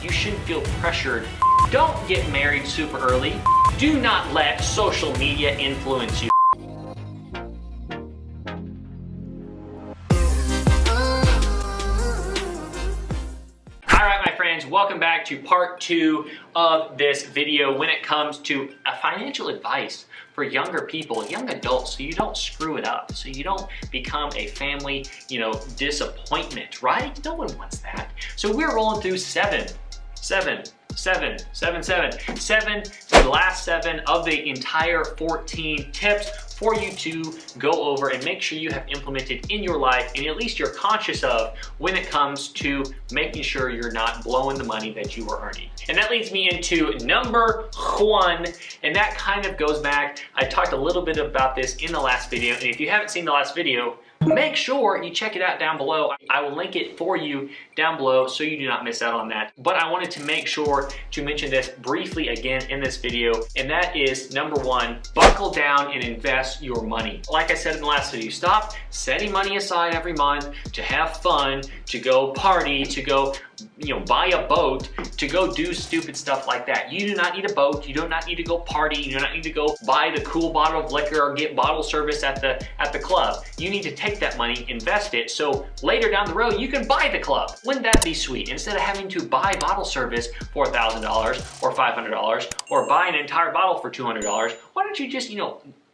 You shouldn't feel pressured. Don't get married super early. Do not let social media influence you. Alright my friends, welcome back to part 2 of this video when it comes to financial advice for younger people, young adults, so you don't screw it up, so you don't become a family, disappointment, right? No one wants that. So we're rolling through seven, the last 7 of the entire 14 tips for you to go over and make sure you have implemented in your life, and at least you're conscious of when it comes to making sure you're not blowing the money that you are earning. And that leads me into number 1, and that kind of goes back, I talked a little bit about this in the last video, and if you haven't seen the last video, make sure you check it out down below. I will link it for you down below so you do not miss out on that. But I wanted to make sure to mention this briefly again in this video, and that is number 1, buckle down and invest your money. Like I said in the last video, stop setting money aside every month to have fun, to go party, to go buy a boat, to go do stupid stuff like that. You do not need a boat, you do not need to go party, you do not need to go buy the cool bottle of liquor or get bottle service at the club. You need to take that money, invest it, so later down the road you can buy the club. Wouldn't that be sweet? Instead of having to buy bottle service for $1,000 or $500 or buy an entire bottle for $200, why don't you just,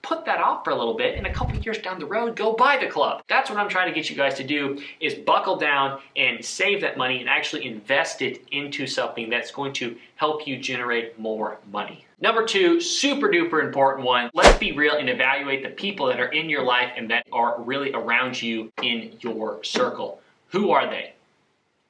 put that off for a little bit, and a couple years down the road, go buy the club. That's what I'm trying to get you guys to do, is buckle down and save that money and actually invest it into something that's going to help you generate more money. Number 2, super duper important one, let's be real and evaluate the people that are in your life and that are really around you in your circle. Who are they?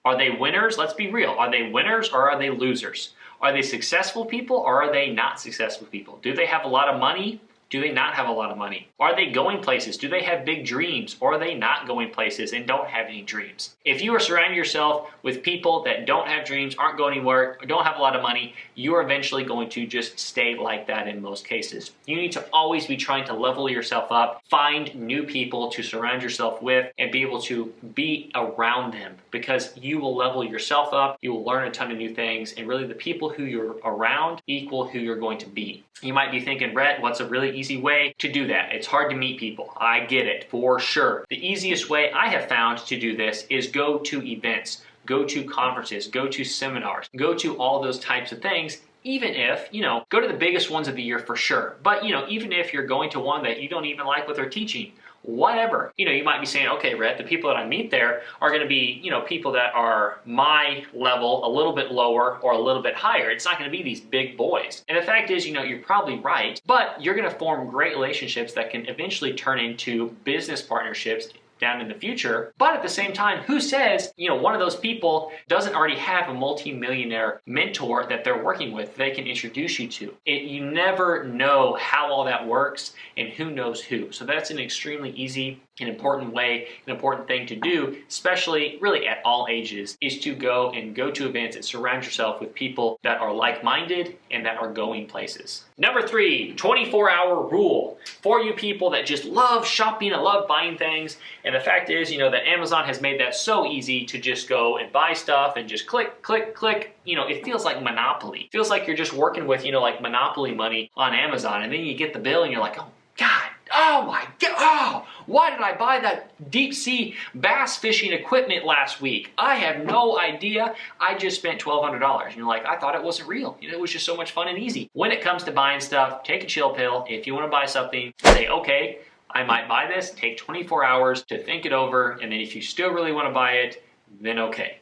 Are they winners? Let's be real. Are they winners or are they losers? Are they successful people or are they not successful people? Do they have a lot of money? Do they not have a lot of money? Are they going places? Do they have big dreams? Or are they not going places and don't have any dreams? If you are surrounding yourself with people that don't have dreams, aren't going anywhere, or don't have a lot of money, you are eventually going to just stay like that in most cases. You need to always be trying to level yourself up, find new people to surround yourself with, and be able to be around them, because you will level yourself up, you will learn a ton of new things, and really the people who you're around equal who you're going to be. You might be thinking, Rhett, what's a really easy way to do that? It's hard to meet people. I get it, for sure. The easiest way I have found to do this is go to events, go to conferences, go to seminars, go to all those types of things. Even if, go to the biggest ones of the year for sure. But, even if you're going to one that you don't even like what they're teaching, whatever. You might be saying, okay, Rhett, the people that I meet there are going to be, people that are my level, a little bit lower or a little bit higher. It's not going to be these big boys. And the fact is, you're probably right, but you're going to form great relationships that can eventually turn into business partnerships down in the future. But at the same time, who says, one of those people doesn't already have a multi-millionaire mentor that they're working with they can introduce you to? You never know how all that works and who knows who. So that's an extremely easy and important way, an important thing to do, especially really at all ages, is to go to events and surround yourself with people that are like-minded and that are going places. Number 3, 24-hour rule. For you people that just love shopping and love buying things, and the fact is, that Amazon has made that so easy to just go and buy stuff and just click, click, click. It feels like Monopoly. It feels like you're just working with, like Monopoly money on Amazon, and then you get the bill and you're like, oh God, oh my God, why did I buy that deep sea bass fishing equipment last week? I have no idea. I just spent $1,200. And you're like, I thought it wasn't real. It was just so much fun and easy. When it comes to buying stuff, take a chill pill. If you want to buy something, say, okay, I might buy this. Take 24 hours to think it over. And then if you still really want to buy it, then okay.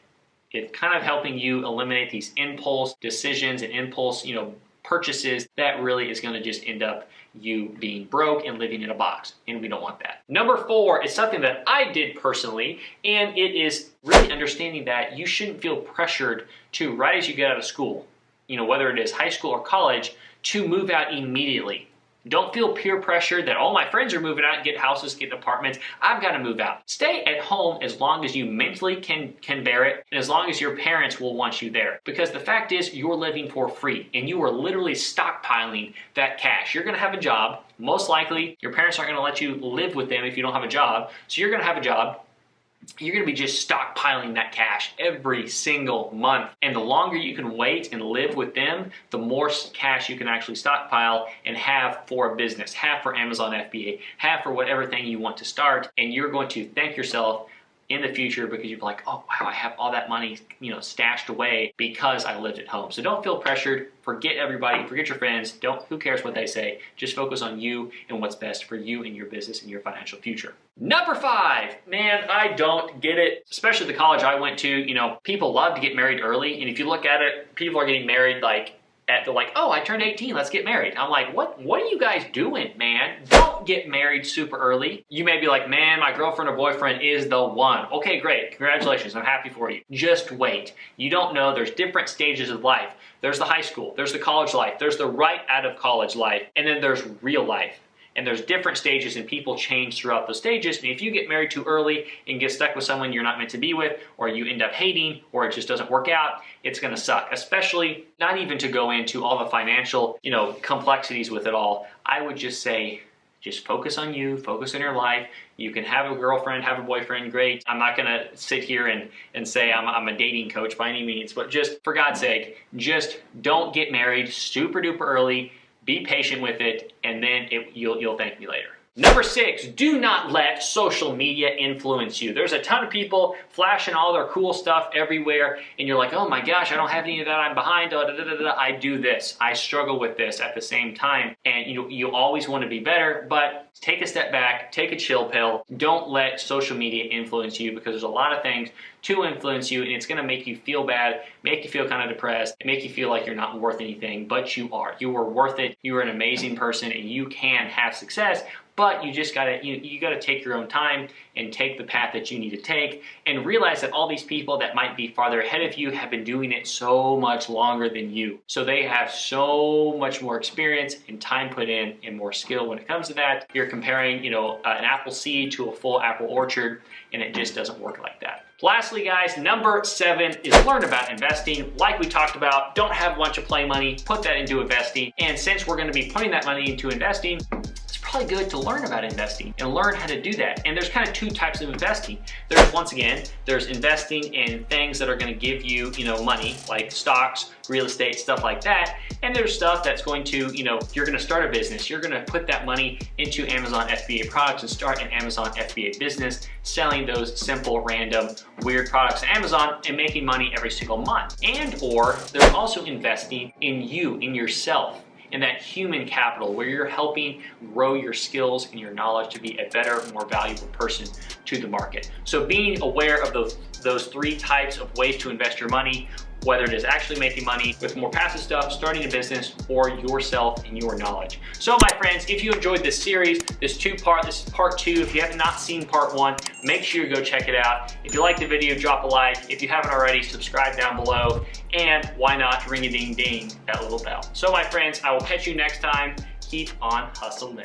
It's kind of helping you eliminate these impulse decisions and impulse, purchases that really is going to just end up you being broke and living in a box, and we don't want that. Number 4 is something that I did personally, and it is really understanding that you shouldn't feel pressured to, right as you get out of school, whether it is high school or college, to move out immediately. Don't feel peer pressure that all my friends are moving out and get houses, get apartments. I've got to move out. Stay at home as long as you mentally can bear it, and as long as your parents will want you there. Because the fact is, you're living for free, and you are literally stockpiling that cash. You're going to have a job. Most likely, your parents aren't going to let you live with them if you don't have a job. So you're going to have a job. you're gonna be just stockpiling that cash every single month. And the longer you can wait and live with them, the more cash you can actually stockpile and have for a business, have for Amazon FBA, have for whatever thing you want to start. And you're going to thank yourself in the future because you're like, oh wow, I have all that money, stashed away because I lived at home. So don't feel pressured. Forget everybody, forget your friends. Who cares what they say? Just focus on you and what's best for you and your business and your financial future. Number 5, man, I don't get it. Especially the college I went to, people love to get married early. And if you look at it, people are getting married they're like, oh, I turned 18, let's get married. I'm like, what are you guys doing, man? Don't get married super early. You may be like, man, my girlfriend or boyfriend is the one. Okay, great, congratulations, I'm happy for you. Just wait. You don't know, there's different stages of life. There's the high school, there's the college life, there's the right out of college life, and then there's real life. And there's different stages and people change throughout those stages. And if you get married too early and get stuck with someone you're not meant to be with, or you end up hating, or it just doesn't work out, it's gonna suck. Especially, not even to go into all the financial, complexities with it all. I would just say, just focus on you, focus on your life. You can have a girlfriend, have a boyfriend, great. I'm not gonna sit here and say I'm a dating coach by any means, but just for God's sake, just don't get married super duper early. Be patient with it, and then you'll thank me later. Number 6, do not let social media influence you. There's a ton of people flashing all their cool stuff everywhere, and you're like, oh my gosh, I don't have any of that, I'm behind, I do this. I struggle with this at the same time, and you always want to be better, but take a step back, take a chill pill. Don't let social media influence you, because there's a lot of things to influence you, and it's gonna make you feel bad, make you feel kind of depressed, and make you feel like you're not worth anything, but you are. You are worth it, you are an amazing person, and you can have success. But you just gotta, you gotta take your own time and take the path that you need to take, and realize that all these people that might be farther ahead of you have been doing it so much longer than you. So they have so much more experience and time put in and more skill when it comes to that. You're comparing, an apple seed to a full apple orchard, and it just doesn't work like that. Lastly, guys, number 7 is learn about investing. Like we talked about, don't have a bunch of play money, put that into investing. And since we're gonna be putting that money into investing, it's probably good to learn about investing and learn how to do that. And there's kind of 2 types of investing. There's investing in things that are gonna give you, money, like stocks, real estate, stuff like that. And there's stuff that's going to, you're gonna start a business. You're gonna put that money into Amazon FBA products and start an Amazon FBA business, selling those simple, random, weird products to Amazon and making money every single month. Or they're also investing in you, in yourself, in that human capital where you're helping grow your skills and your knowledge to be a better, more valuable person to the market. So being aware of those 3 types of ways to invest your money, whether it is actually making money with more passive stuff, starting a business, or yourself and your knowledge. So my friends, if you enjoyed this series, this is part 2. If you have not seen part 1, make sure you go check it out. If you like the video, drop a like. If you haven't already, subscribe down below. And why not ring-a-ding-ding that little bell. So my friends, I will catch you next time. Keep on hustling.